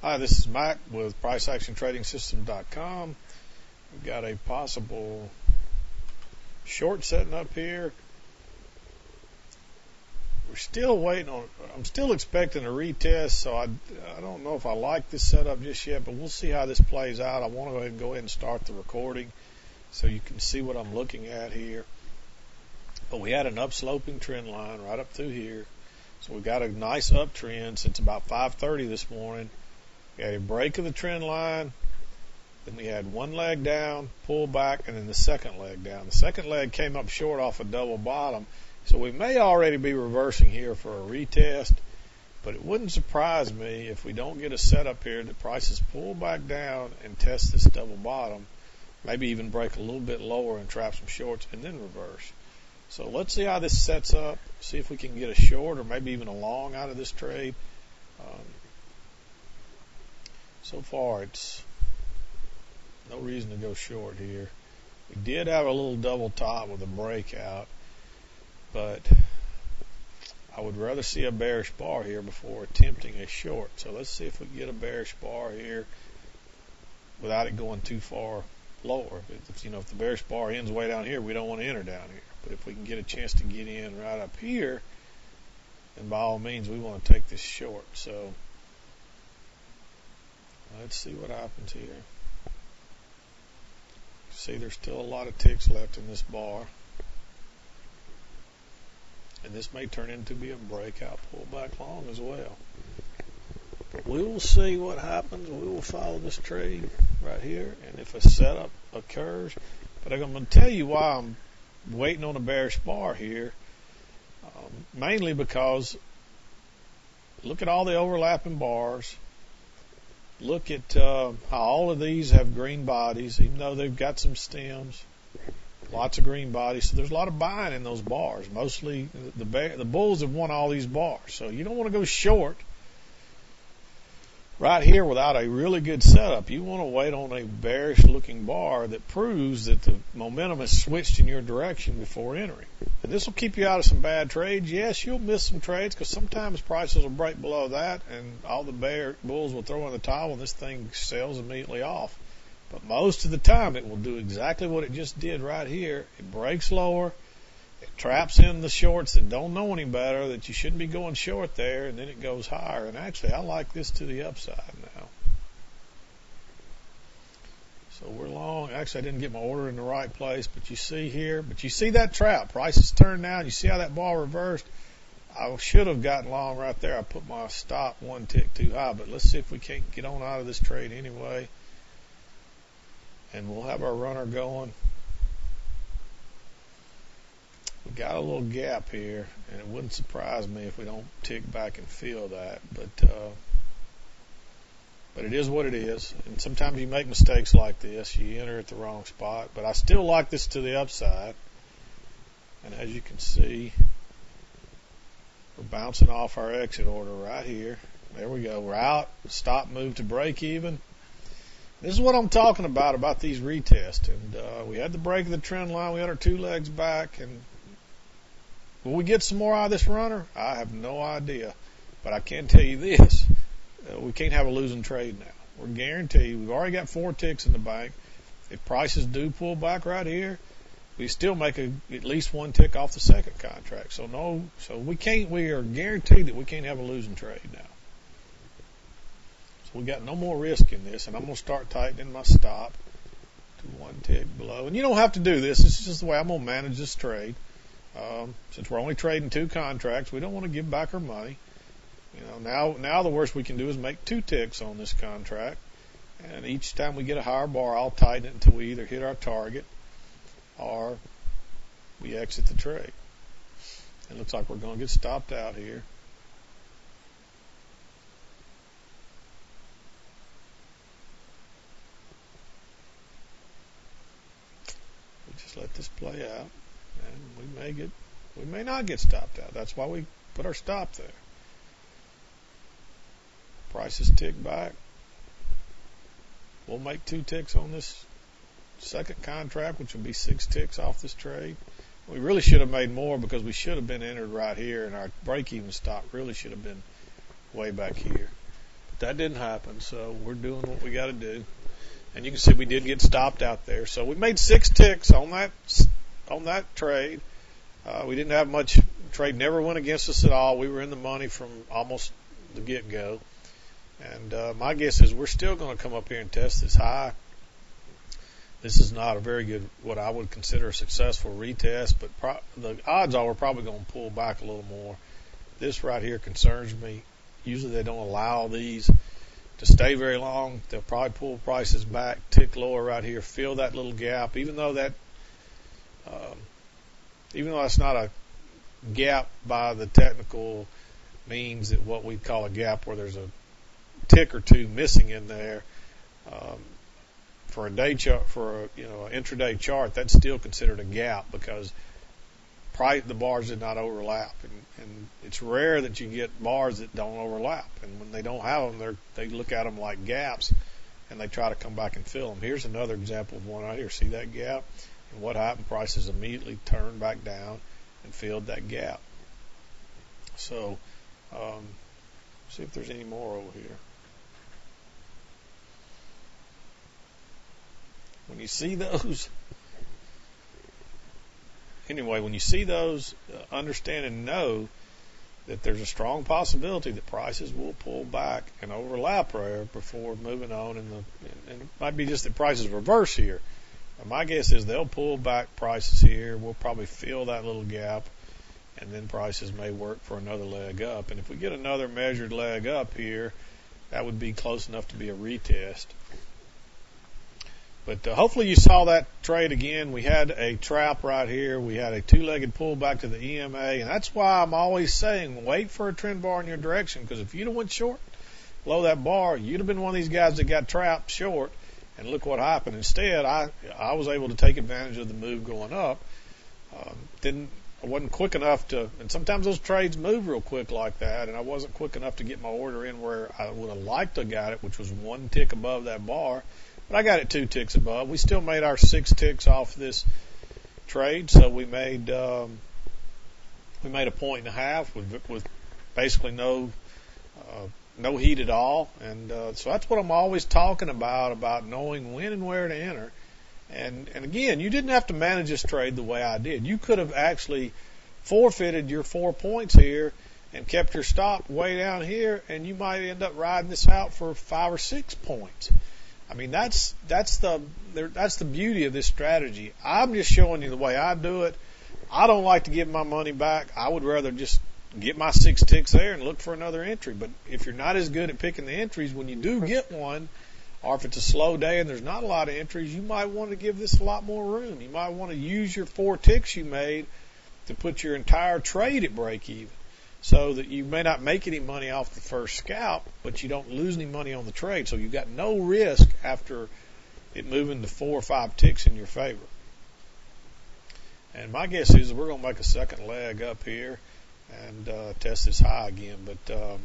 Hi, this is Mac with PriceActionTradingSystem.com. We've got a possible short setting up here. We're still waiting on, I'm still expecting a retest, so I don't know if I like this setup just yet, but we'll see how this plays out. I want to go ahead and start the recording so you can see what I'm looking at here. But we had an upsloping trend line right up through here. So we've got a nice uptrend since about 5:30 this morning. We had a break of the trend line, then we had one leg down, pull back, and then the second leg down. The second leg came up short off a double bottom, so we may already be reversing here for a retest, but it wouldn't surprise me if we don't get a setup here that prices pull back down and test this double bottom, maybe even break a little bit lower and trap some shorts and then reverse. So let's see how this sets up, see if we can get a short or maybe even a long out of this trade. So far, it's no reason to go short here. We did have a little double top with a breakout, but I would rather see a bearish bar here before attempting a short. So let's see if we can get a bearish bar here without it going too far lower. If the bearish bar ends way down here, we don't want to enter down here. But if we can get a chance to get in right up here, then by all means, we want to take this short. So let's see what happens here. See, there's still a lot of ticks left in this bar. And this may turn into be a breakout pullback long as well. But we will see what happens. We will follow this trade right here. And if a setup occurs, but I'm going to tell you why I'm waiting on a bearish bar here. Mainly because look at all the overlapping bars. Look at how all of these have green bodies, even though they've got some stems. Lots of green bodies, so there's a lot of buying in those bars. Mostly the bulls have won all these bars, so you don't want to go short right here without a really good setup. You want to wait on a bearish looking bar that proves that the momentum has switched in your direction before entering. And this will keep you out of some bad trades. Yes, you'll miss some trades because sometimes prices will break below that and all the bulls will throw in the towel and this thing sells immediately off. But most of the time it will do exactly what it just did right here. It breaks lower. It traps in the shorts that don't know any better, that you shouldn't be going short there, and then it goes higher. And actually, I like this to the upside now. So we're long. Actually, I didn't get my order in the right place, but you see here. But you see that trap. Prices turned down. You see how that bar reversed? I should have gotten long right there. I put my stop one tick too high, but let's see if we can't get on out of this trade anyway. And we'll have our runner going. We got a little gap here, and it wouldn't surprise me if we don't tick back and feel that. But it is what it is. And sometimes you make mistakes like this. You enter at the wrong spot. But I still like this to the upside. And as you can see, we're bouncing off our exit order right here. There we go. We're out. Stop move to break even. This is what I'm talking about these retests. And we had the break of the trend line. We had our two legs back. And will we get some more out of this runner? I have no idea. But I can tell you this. We can't have a losing trade now. We're guaranteed. We've already got 4 ticks in the bank. If prices do pull back right here, we still make at least 1 tick off the second contract. So we are guaranteed that we can't have a losing trade now. So we got no more risk in this, and I'm going to start tightening my stop to 1 tick below. And you don't have to do this. This is just the way I'm going to manage this trade. Since we're only trading 2 contracts, we don't want to give back our money. Now the worst we can do is make 2 ticks on this contract. And each time we get a higher bar, I'll tighten it until we either hit our target or we exit the trade. It looks like we're going to get stopped out here. We just let this play out, and we may not get stopped out. That's why we put our stop there. Prices tick back. We'll make 2 ticks on this second contract, which will be 6 ticks off this trade. We really should have made more because we should have been entered right here, and our break-even stop really should have been way back here. that didn't happen. So we're doing what we got to do. And you can see we did get stopped out there. So we made 6 ticks on that trade. We didn't have much. Trade never went against us at all. We were in the money from almost the get-go. And my guess is we're still going to come up here and test this high. This is not a very good, what I would consider a successful retest, but the odds are we're probably going to pull back a little more. This right here concerns me. Usually they don't allow these to stay very long. They'll probably pull prices back, tick lower right here, fill that little gap, even though that's not a gap by the technical means, that what we call a gap where there's a tick or two missing in there. For a day chart, for an intraday chart, that's still considered a gap because the bars did not overlap, and it's rare that you get bars that don't overlap. And when they don't have them, they look at them like gaps, and they try to come back and fill them. Here's another example of one right here. See that gap? And what happened? Prices immediately turned back down and filled that gap. So, see if there's any more over here. When you see those, understand and know that there's a strong possibility that prices will pull back and overlap there before moving on. And it might be just that prices reverse here. My guess is they'll pull back prices here. We'll probably fill that little gap, and then prices may work for another leg up. And if we get another measured leg up here, that would be close enough to be a retest. But hopefully you saw that trade again. We had a trap right here. We had a 2-legged pullback to the EMA, and that's why I'm always saying wait for a trend bar in your direction, because if you'd have went short below that bar, you'd have been one of these guys that got trapped short, and look what happened. Instead, I was able to take advantage of the move going up. I wasn't quick enough to, and sometimes those trades move real quick like that, and I wasn't quick enough to get my order in where I would have liked to have got it, which was 1 tick above that bar. But I got it 2 ticks above. We still made our 6 ticks off this trade, so we made a 1.5 with basically no heat at all. And so that's what I'm always talking about knowing when and where to enter. And again, you didn't have to manage this trade the way I did. You could have actually forfeited your 4 points here and kept your stop way down here, and you might end up riding this out for 5 or 6 points. I mean, that's the beauty of this strategy. I'm just showing you the way I do it. I don't like to give my money back. I would rather just get my 6 ticks there and look for another entry. But if you're not as good at picking the entries, when you do get one, or if it's a slow day and there's not a lot of entries, you might want to give this a lot more room. You might want to use your 4 ticks you made to put your entire trade at break even, so that you may not make any money off the first scalp, but you don't lose any money on the trade. So you've got no risk after it moving to 4 or 5 ticks in your favor. And my guess is we're going to make a second leg up here and test this high again. But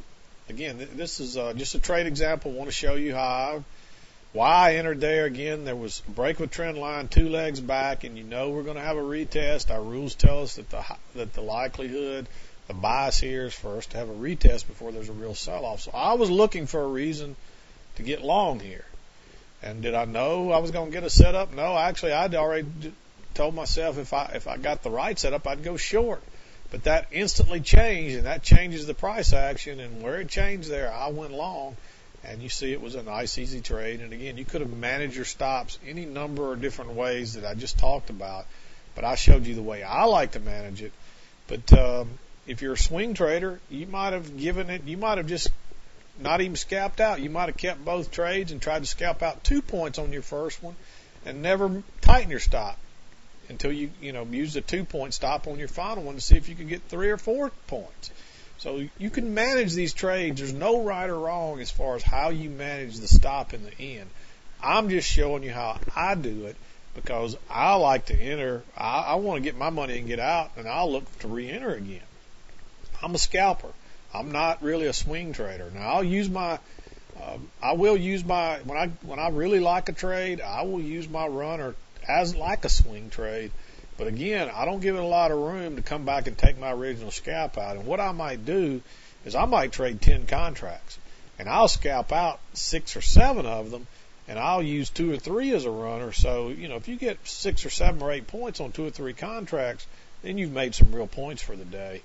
again, this is just a trade example. I want to show you why I entered there. Again, there was a break of trend line, 2 legs back, and we're going to have a retest. Our rules tell us that the likelihood, the bias here is for us to have a retest before there's a real sell-off. So I was looking for a reason to get long here. And did I know I was going to get a setup? No, actually, I'd already told myself if I got the right setup, I'd go short. But that instantly changed, and that changes the price action. And where it changed there, I went long. And you see it was a nice, easy trade. And again, you could have managed your stops any number of different ways that I just talked about. But I showed you the way I like to manage it. But if you're a swing trader, you might have just not even scalped out. You might have kept both trades and tried to scalp out 2 points on your first one and never tighten your stop until you use a 2-point stop on your final one to see if you can get 3 or 4 points. So you can manage these trades. There's no right or wrong as far as how you manage the stop in the end. I'm just showing you how I do it because I like to enter. I want to get my money and get out, and I'll look to re-enter again. I'm a scalper. I'm not really a swing trader. Now I will use my when I really like a trade, I will use my runner as like a swing trade. But again, I don't give it a lot of room to come back and take my original scalp out. And what I might do is I might trade 10 contracts. and I'll scalp out 6 or 7 of them, and I'll use 2 or 3 as a runner. So, if you get 6 or 7 or 8 points on 2 or 3 contracts, then you've made some real points for the day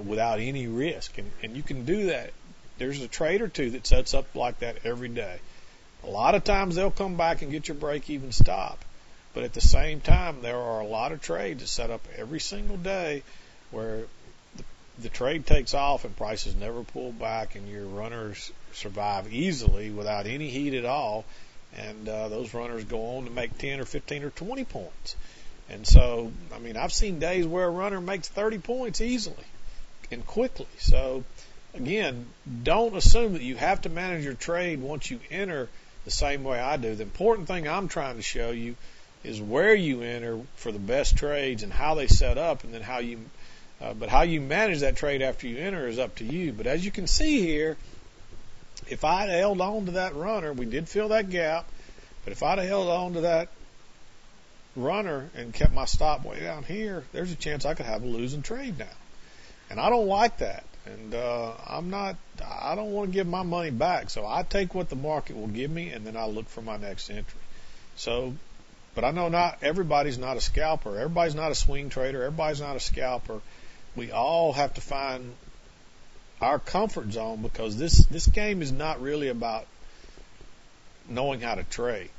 without any risk. And you can do that. There's a trade or two that sets up like that every day. A lot of times they'll come back and get your break-even stop. But at the same time, there are a lot of trades that set up every single day where the trade takes off and prices never pull back and your runners survive easily without any heat at all. And those runners go on to make 10 or 15 or 20 points. And so, I've seen days where a runner makes 30 points easily and quickly. So, again, don't assume that you have to manage your trade once you enter the same way I do. The important thing I'm trying to show you is where you enter for the best trades and how they set up, and then how you manage that trade after you enter is up to you. But as you can see here, if I'd held on to that runner, we did fill that gap, but if I'd held on to that runner and kept my stop way down here, there's a chance I could have a losing trade now. And I don't like that. And I don't want to give my money back. So I take what the market will give me, and then I look for my next entry. So, but I know not everybody's not a scalper. Everybody's not a swing trader. Everybody's not a scalper. We all have to find our comfort zone, because this game is not really about knowing how to trade.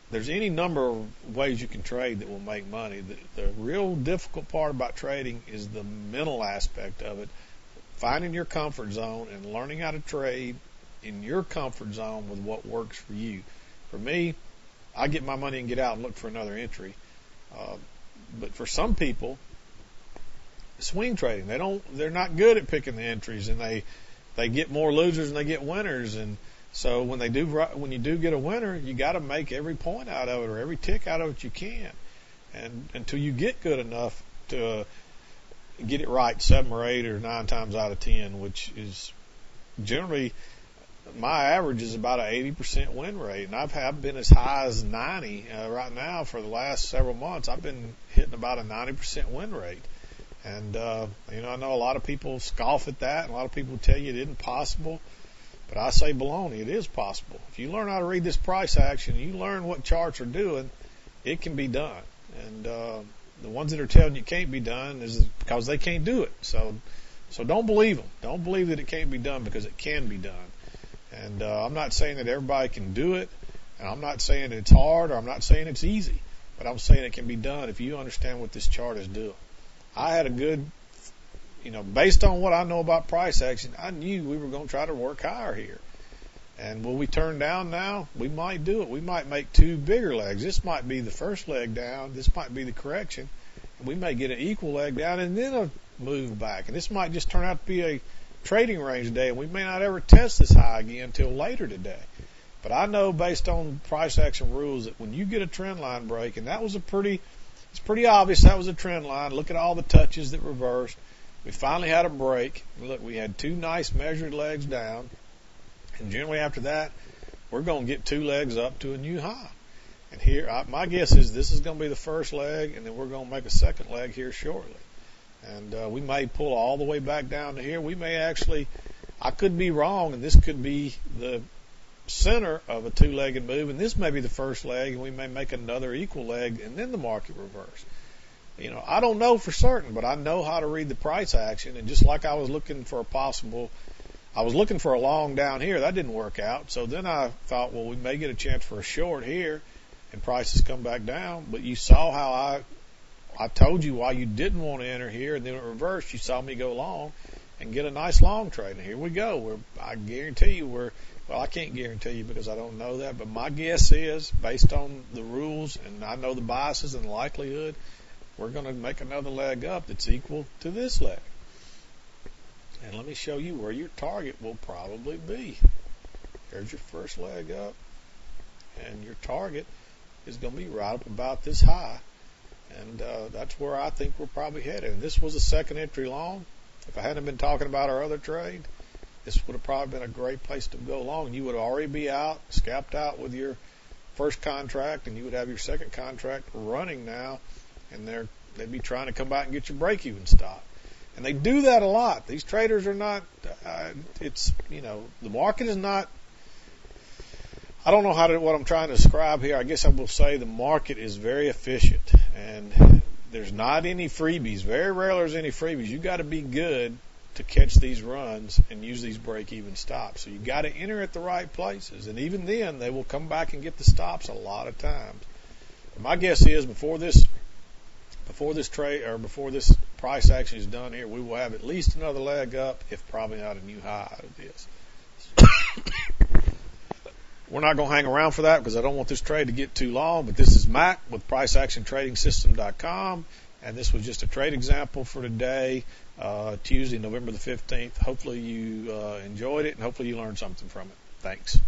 There's any number of ways you can trade that will make money. The real difficult part about trading is the mental aspect of it, finding your comfort zone and learning how to trade in your comfort zone with what works for you. For me, I get my money and get out and look for another entry. But for some people, swing trading, they're not good at picking the entries, and they get more losers than they get winners. And so when you do get a winner, you got to make every point out of it, or every tick out of it you can, and until you get good enough to get it right 7 or 8 or 9 times out of 10, which is generally my average is about an 80% win rate, and I've been as high as 90 right now for the last several months. I've been hitting about a 90% win rate. And, I know a lot of people scoff at that, and a lot of people tell you it isn't possible. But I say baloney, it is possible. If you learn how to read this price action, you learn what charts are doing, it can be done. And the ones that are telling you it can't be done is because they can't do it. So don't believe them. Don't believe that it can't be done, because it can be done. And I'm not saying that everybody can do it, and I'm not saying it's hard, or I'm not saying it's easy. But I'm saying it can be done if you understand what this chart is doing. I had a good, based on what I know about price action, I knew we were going to try to work higher here. And will we turn down now? We might do it. We might make 2 bigger legs. This might be the first leg down. This might be the correction. And we may get an equal leg down and then a move back. And this might just turn out to be a trading range day, and we may not ever test this high again until later today. But I know, based on price action rules, that when you get a trend line break, and that was it's pretty obvious that was a trend line. Look at all the touches that reversed. We finally had a break. Look, we had 2 nice measured legs down. And generally after that, we're going to get 2 legs up to a new high. And here, my guess is this is going to be the first leg, and then we're going to make a second leg here shortly. And we may pull all the way back down to here. We may actually, I could be wrong, and this could be the center of a 2-legged move, and this may be the first leg, and we may make another equal leg, and then the market reverse. I don't know for certain, but I know how to read the price action. And just like I was looking for a long down here, that didn't work out. So then I thought, well, we may get a chance for a short here, and prices come back down. But you saw how I told you why you didn't want to enter here, and then it reversed. You saw me go long and get a nice long trade. And here we go. I guarantee you well, I can't guarantee you because I don't know that, but my guess is, based on the rules, and I know the biases and the likelihood, we're going to make another leg up that's equal to this leg. And let me show you where your target will probably be. Here's your first leg up, and your target is going to be right up about this high. And that's where I think we're probably headed. And this was a second entry long. If I hadn't been talking about our other trade, this would have probably been a great place to go long. You would already be out, scalped out with your first contract, and you would have your second contract running now, and they'd be trying to come back and get your break-even stop. And they do that a lot. These traders are not, the market is not, I don't know what I'm trying to describe here. I guess I will say the market is very efficient, and there's not any freebies. Very rarely there's any freebies. You got to be good to catch these runs and use these break-even stops. So you got to enter at the right places, and even then they will come back and get the stops a lot of times. And my guess is before this trade or before this price action is done here, we will have at least another leg up, if probably not a new high out of this. We're not going to hang around for that because I don't want this trade to get too long, but this is Mac with PriceActionTradingSystem.com, and this was just a trade example for today, Tuesday, November the 15th. Hopefully you enjoyed it, and hopefully you learned something from it. Thanks.